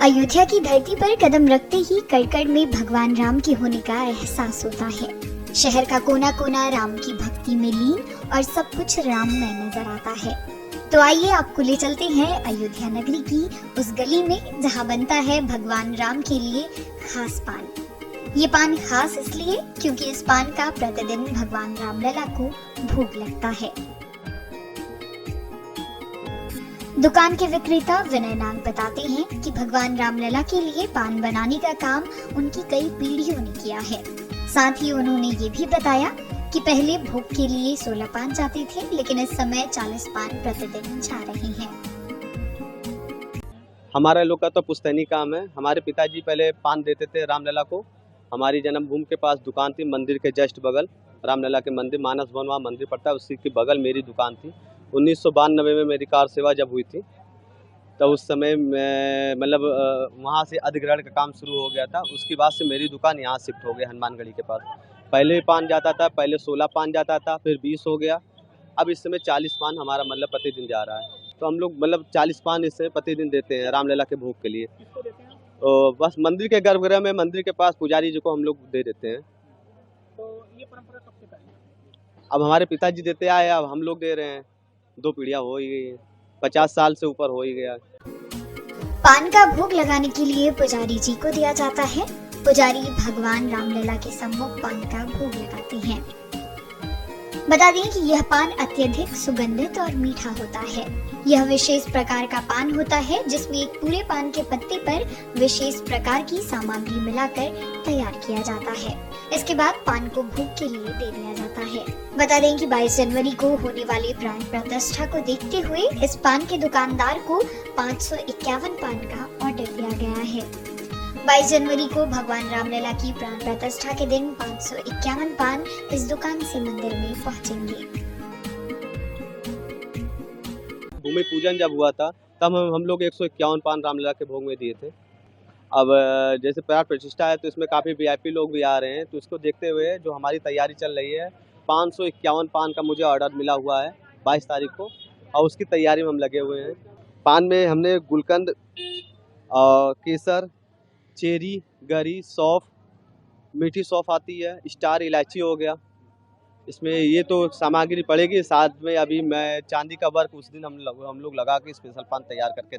अयोध्या की धरती पर कदम रखते ही कड़ में भगवान राम के होने का एहसास होता है। शहर का कोना कोना राम की भक्ति में लीन और सब कुछ राम में नजर आता है। तो आइए आपको ले चलते हैं अयोध्या नगरी की उस गली में जहां बनता है भगवान राम के लिए खास पान। ये पान खास इसलिए क्योंकि इस पान का प्रतिदिन भगवान रामलला को भोग लगता है। दुकान के विक्रेता विनय नाग बताते हैं कि भगवान रामलला के लिए पान बनाने का काम उनकी कई पीढ़ियों ने किया है। साथ ही उन्होंने ये भी बताया कि पहले भोग के लिए 16 पान जाते थे, लेकिन इस समय 40 पान प्रतिदिन जा रहे हैं। हमारा लोग का तो पुश्तैनी काम है। हमारे पिताजी पहले पान देते थे रामलला को। हमारी जन्मभूमि के पास दुकान थी, मंदिर के जस्ट बगल रामलला के मंदिर मानस भवन वहाँ मंदिर पड़ता है, उसी के बगल मेरी दुकान थी। 1992 में मेरी कार सेवा जब हुई थी तो उस समय मतलब वहाँ से अधिग्रहण का काम शुरू हो गया था। उसके बाद से मेरी दुकान यहाँ शिफ्ट हो गई हनुमानगढ़ी के पास। पहले पान जाता था, पहले 16 पान जाता था, फिर 20 हो गया, अब इस समय 40 पान हमारा मतलब प्रतिदिन जा रहा है। तो हम लोग मतलब 40 पान इस समय प्रतिदिन देते हैं रामलला के भोग के लिए। तो बस मंदिर के गर्भगृह में मंदिर के पास पुजारी जी को हम लोग दे देते हैं। तो ये परंपरा कब से पहले? अब हमारे पिताजी देते आए, अब हम लोग दे रहे हैं। 2 पीढ़ियाँ हो ही गई है, 50 साल से ऊपर हो ही गया। पान का भोग लगाने के लिए पुजारी जी को दिया जाता है। पुजारी भगवान रामलला के सम्मुख पान का भोग लगाते हैं। बता दें कि यह पान अत्यधिक सुगंधित और मीठा होता है। यह विशेष प्रकार का पान होता है जिसमें एक पूरे पान के पत्ते पर विशेष प्रकार की सामग्री मिलाकर तैयार किया जाता है। इसके बाद पान को भोग के लिए दे दिया जाता है। बता दें कि 22 जनवरी को होने वाली प्राण प्रतिष्ठा को देखते हुए इस पान के दुकानदार को 551 पान का ऑर्डर दिया गया है। 22 जनवरी को भगवान रामलला की प्राण प्रतिष्ठा के दिन 551 पान इस दुकान से मंदिर में पहुंचेंगे। भूमि पूजन जब हुआ था तब हम लोग 151 पान रामलला के भोग में दिए थे। अब जैसे प्राण प्रतिष्ठा है तो इसमें काफ़ी वीआईपी लोग भी आ रहे हैं, तो इसको देखते हुए जो हमारी तैयारी चल रही है 551 पान का मुझे ऑर्डर मिला हुआ है 22 तारीख को, और उसकी तैयारी में हम लगे हुए हैं। पान में हमने गुलकंद, केसर, चेरी, गरी, सौंफ, मीठी सौंफ आती है, स्टार इलायची हो गया, इसमें ये तो सामग्री पड़ेगी। साथ में अभी मैं चांदी का वर्क उस दिन हम लोग लगा के स्पेशल पान तैयार करके